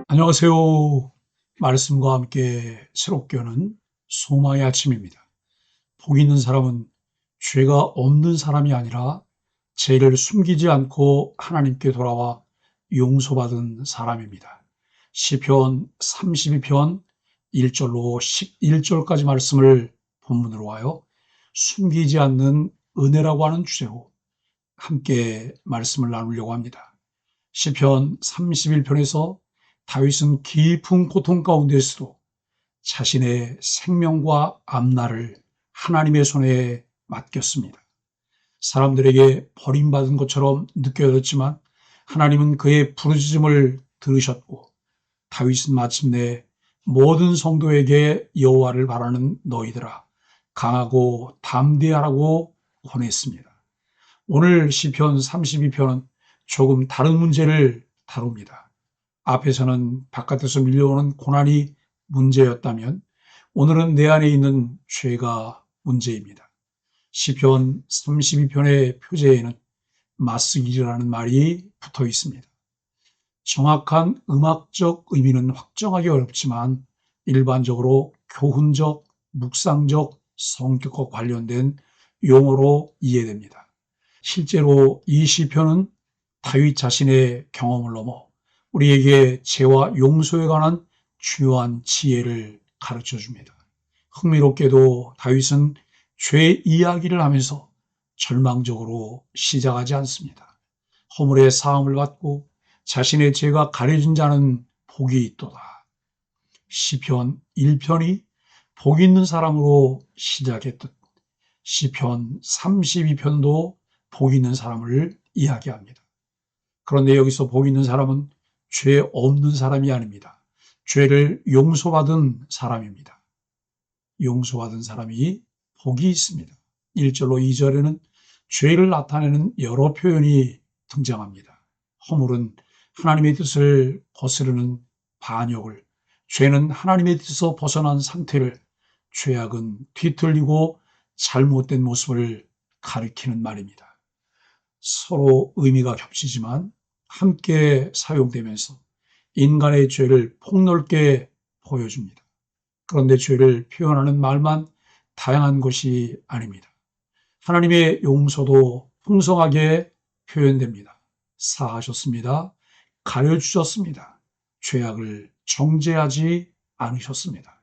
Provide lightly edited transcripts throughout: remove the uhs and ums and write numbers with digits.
안녕하세요. 말씀과 함께 새롭게 오는 소망의 아침입니다. 복 있는 사람은 죄가 없는 사람이 아니라 죄를 숨기지 않고 하나님께 돌아와 용서받은 사람입니다. 시편 32편 1절로 11절까지 말씀을 본문으로 와요. 숨기지 않는 은혜라고 하는 주제로 함께 말씀을 나누려고 합니다. 시편 31편에서 다윗은 깊은 고통 가운데서도 자신의 생명과 앞날을 하나님의 손에 맡겼습니다. 사람들에게 버림받은 것처럼 느껴졌지만 하나님은 그의 부르짖음을 들으셨고 다윗은 마침내 모든 성도에게 여호와를 바라는 너희들아 강하고 담대하라고 권했습니다. 오늘 시편 32편은 조금 다른 문제를 다룹니다. 앞에서는 바깥에서 밀려오는 고난이 문제였다면 오늘은 내 안에 있는 죄가 문제입니다. 시편 32편의 표제에는 맞쓰기라는 말이 붙어 있습니다. 정확한 음악적 의미는 확정하기 어렵지만 일반적으로 교훈적, 묵상적 성격과 관련된 용어로 이해됩니다. 실제로 이 시편은 다윗 자신의 경험을 넘어 우리에게 죄와 용서에 관한 중요한 지혜를 가르쳐 줍니다. 흥미롭게도 다윗은 죄 이야기를 하면서 절망적으로 시작하지 않습니다. 허물의 사함을 받고 자신의 죄가 가려진 자는 복이 있도다. 시편 1편이 복 있는 사람으로 시작했듯 시편 32편도 복 있는 사람을 이야기합니다. 그런데 여기서 복 있는 사람은 죄 없는 사람이 아닙니다. 죄를 용서받은 사람입니다. 용서받은 사람이 복이 있습니다. 1절로 2절에는 죄를 나타내는 여러 표현이 등장합니다. 허물은 하나님의 뜻을 거스르는 반역을, 죄는 하나님의 뜻에서 벗어난 상태를, 죄악은 뒤틀리고 잘못된 모습을 가리키는 말입니다. 서로 의미가 겹치지만 함께 사용되면서 인간의 죄를 폭넓게 보여줍니다. 그런데 죄를 표현하는 말만 다양한 것이 아닙니다. 하나님의 용서도 풍성하게 표현됩니다. 사하셨습니다. 가려주셨습니다. 죄악을 정죄하지 않으셨습니다.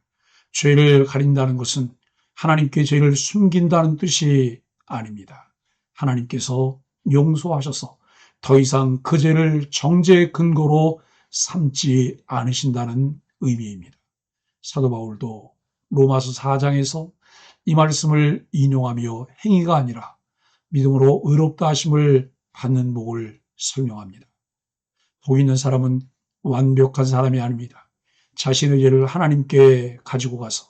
죄를 가린다는 것은 하나님께 죄를 숨긴다는 뜻이 아닙니다. 하나님께서 용서하셔서 더 이상 그 죄를 정죄의 근거로 삼지 않으신다는 의미입니다. 사도 바울도 로마서 4장에서 이 말씀을 인용하며 행위가 아니라 믿음으로 의롭다 하심을 받는 복을 설명합니다. 복 있는 사람은 완벽한 사람이 아닙니다. 자신의 죄를 하나님께 가지고 가서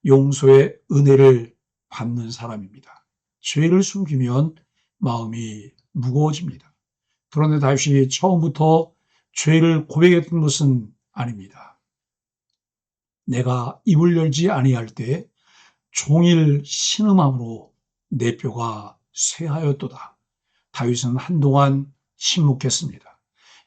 용서의 은혜를 받는 사람입니다. 죄를 숨기면 마음이 무거워집니다. 그런데 다윗이 처음부터 죄를 고백했던 것은 아닙니다. 내가 입을 열지 아니할 때 종일 신음함으로 내 뼈가 쇠하였도다. 다윗은 한동안 침묵했습니다.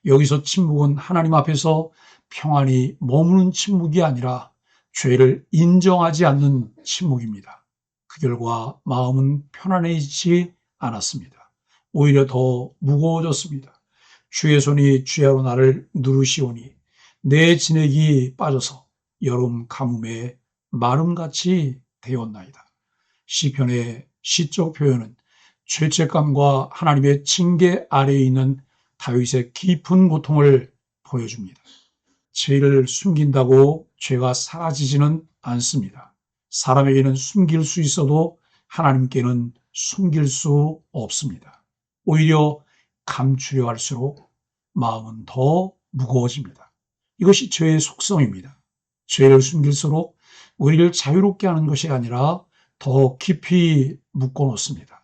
여기서 침묵은 하나님 앞에서 평안히 머무는 침묵이 아니라 죄를 인정하지 않는 침묵입니다. 그 결과 마음은 편안해지지 않았습니다. 오히려 더 무거워졌습니다. 주의 손이 주야로 나를 누르시오니 내 진액이 빠져서 여름 가뭄에 마름같이 되었나이다. 시편의 시적 표현은 죄책감과 하나님의 징계 아래에 있는 다윗의 깊은 고통을 보여줍니다. 죄를 숨긴다고 죄가 사라지지는 않습니다. 사람에게는 숨길 수 있어도 하나님께는 숨길 수 없습니다. 오히려 감추려 할수록 마음은 더 무거워집니다. 이것이 죄의 속성입니다. 죄를 숨길수록 우리를 자유롭게 하는 것이 아니라 더 깊이 묶어놓습니다.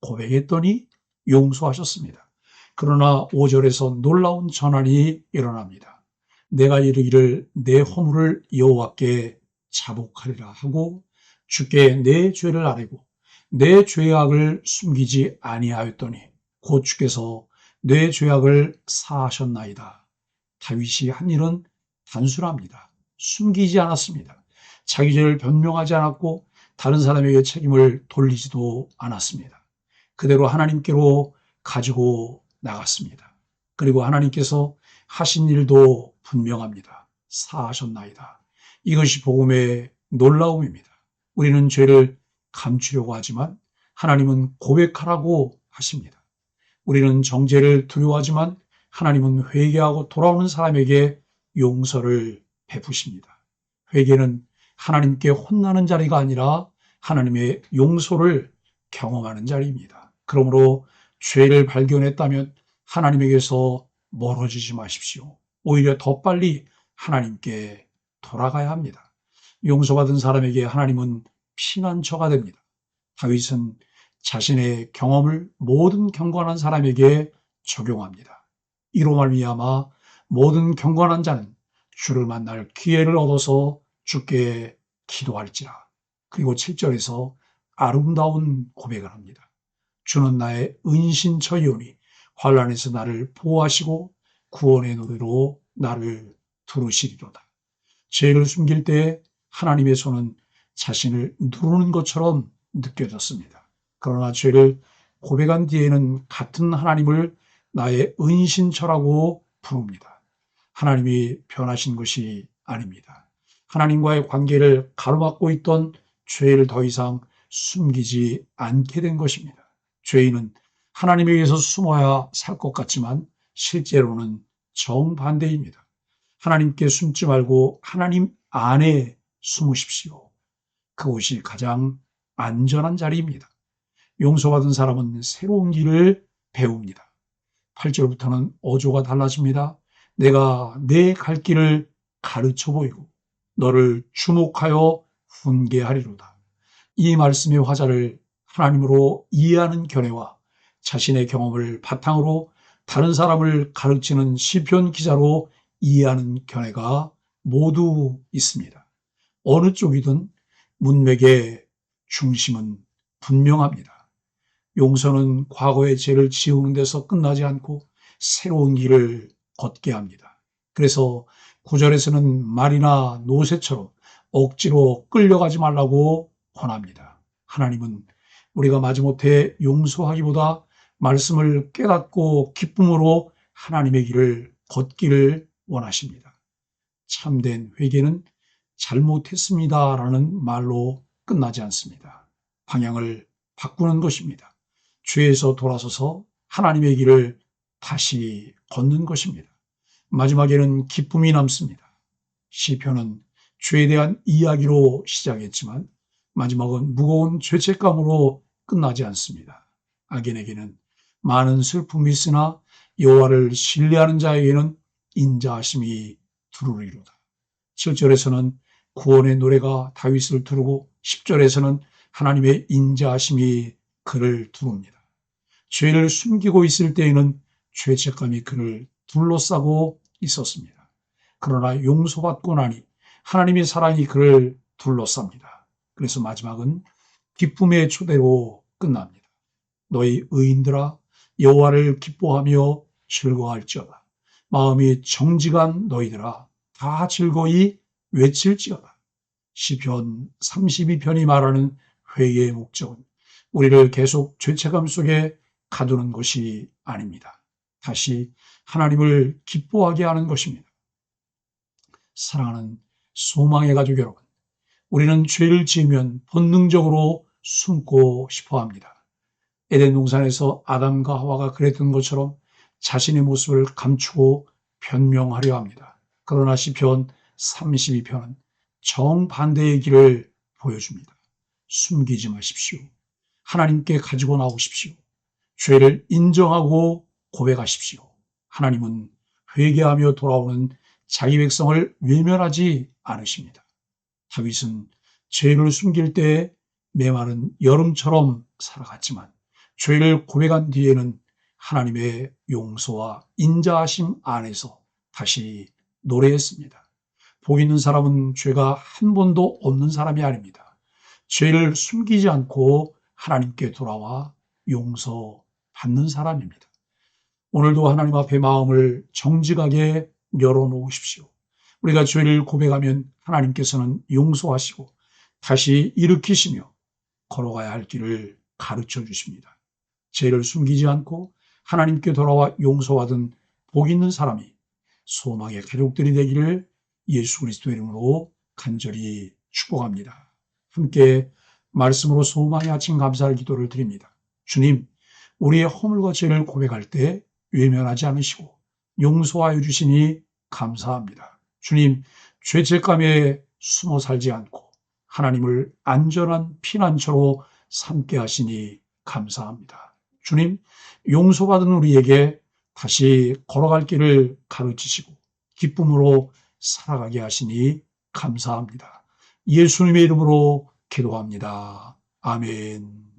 고백했더니 용서하셨습니다. 그러나 5절에서 놀라운 전환이 일어납니다. 내가 이르기를 내 허물을 여호와께 자복하리라 하고 주께 내 죄를 아뢰고 내 죄악을 숨기지 아니하였더니 곧 주께서 내 죄악을 사하셨나이다. 다윗이 한 일은 단순합니다. 숨기지 않았습니다. 자기 죄를 변명하지 않았고 다른 사람에게 책임을 돌리지도 않았습니다. 그대로 하나님께로 가지고 나갔습니다. 그리고 하나님께서 하신 일도 분명합니다. 사하셨나이다. 이것이 복음의 놀라움입니다. 우리는 죄를 감추려고 하지만 하나님은 고백하라고 하십니다. 우리는 정죄를 두려워하지만 하나님은 회개하고 돌아오는 사람에게 용서를 베푸십니다. 회개는 하나님께 혼나는 자리가 아니라 하나님의 용서를 경험하는 자리입니다. 그러므로 죄를 발견했다면 하나님에게서 멀어지지 마십시오. 오히려 더 빨리 하나님께 돌아가야 합니다. 용서받은 사람에게 하나님은 피난처가 됩니다. 다윗은 자신의 경험을 모든 경건한 사람에게 적용합니다. 이로 말미암아 모든 경건한 자는 주를 만날 기회를 얻어서 주께 기도할지라. 그리고 7절에서 아름다운 고백을 합니다. 주는 나의 은신처이오니 환난에서 나를 보호하시고 구원의 노래로 나를 두르시리로다. 죄를 숨길 때 하나님의 손은 자신을 누르는 것처럼 느껴졌습니다. 그러나 죄를 고백한 뒤에는 같은 하나님을 나의 은신처라고 부릅니다. 하나님이 변하신 것이 아닙니다. 하나님과의 관계를 가로막고 있던 죄를 더 이상 숨기지 않게 된 것입니다. 죄인은 하나님에게서 숨어야 살 것 같지만 실제로는 정반대입니다. 하나님께 숨지 말고 하나님 안에 숨으십시오. 그곳이 가장 안전한 자리입니다. 용서받은 사람은 새로운 길을 배웁니다. 8절부터는 어조가 달라집니다. 내가 내 갈 길을 가르쳐 보이고 너를 주목하여 훈계하리로다. 이 말씀의 화자를 하나님으로 이해하는 견해와 자신의 경험을 바탕으로 다른 사람을 가르치는 시편 기자로 이해하는 견해가 모두 있습니다. 어느 쪽이든 문맥의 중심은 분명합니다. 용서는 과거의 죄를 지우는 데서 끝나지 않고 새로운 길을 걷게 합니다. 그래서 9절에서는 말이나 노새처럼 억지로 끌려가지 말라고 권합니다. 하나님은 우리가 마지못해 용서하기보다 말씀을 깨닫고 기쁨으로 하나님의 길을 걷기를 원하십니다. 참된 회개는 잘못했습니다라는 말로 끝나지 않습니다. 방향을 바꾸는 것입니다. 죄에서 돌아서서 하나님의 길을 다시 걷는 것입니다. 마지막에는 기쁨이 남습니다. 시편은 죄에 대한 이야기로 시작했지만 마지막은 무거운 죄책감으로 끝나지 않습니다. 악인에게는 많은 슬픔이 있으나 여호와를 신뢰하는 자에게는 인자하심이 두루리로다. 7절에서는 구원의 노래가 다윗을 두르고 10절에서는 하나님의 인자하심이 그를 두릅니다. 죄를 숨기고 있을 때에는 죄책감이 그를 둘러싸고 있었습니다. 그러나 용서받고 나니 하나님의 사랑이 그를 둘러쌉니다. 그래서 마지막은 기쁨의 초대로 끝납니다. 너희 의인들아 여호와를 기뻐하며 즐거워할지어다. 마음이 정직한 너희들아 다 즐거이 외칠지어다. 시편 32편이 말하는 회개의 목적은 우리를 계속 죄책감 속에 가두는 것이 아닙니다. 다시 하나님을 기뻐하게 하는 것입니다. 사랑하는 소망의 가족 여러분, 우리는 죄를 지으면 본능적으로 숨고 싶어 합니다. 에덴 동산에서 아담과 하와가 그랬던 것처럼 자신의 모습을 감추고 변명하려 합니다. 그러나 시편 32편은 정반대의 길을 보여줍니다. 숨기지 마십시오. 하나님께 가지고 나오십시오. 죄를 인정하고 고백하십시오. 하나님은 회개하며 돌아오는 자기 백성을 외면하지 않으십니다. 다윗은 죄를 숨길 때 메마른 여름처럼 살아갔지만 죄를 고백한 뒤에는 하나님의 용서와 인자하심 안에서 다시 노래했습니다. 복 있는 사람은 죄가 한 번도 없는 사람이 아닙니다. 죄를 숨기지 않고 하나님께 돌아와 용서받는 사람입니다. 오늘도 하나님 앞에 마음을 정직하게 열어놓으십시오. 우리가 죄를 고백하면 하나님께서는 용서하시고 다시 일으키시며 걸어가야 할 길을 가르쳐 주십니다. 죄를 숨기지 않고 하나님께 돌아와 용서받은 복 있는 사람이 소망의 가족들이 되기를 예수 그리스도 이름으로 간절히 축복합니다. 함께 말씀으로 소망의 아침 감사의 기도를 드립니다. 주님, 우리의 허물과 죄를 고백할 때 외면하지 않으시고 용서하여 주시니 감사합니다. 주님, 죄책감에 숨어 살지 않고 하나님을 안전한 피난처로 삼게 하시니 감사합니다. 주님, 용서받은 우리에게 다시 걸어갈 길을 가르치시고 기쁨으로 살아가게 하시니 감사합니다. 예수님의 이름으로 기도합니다. 아멘.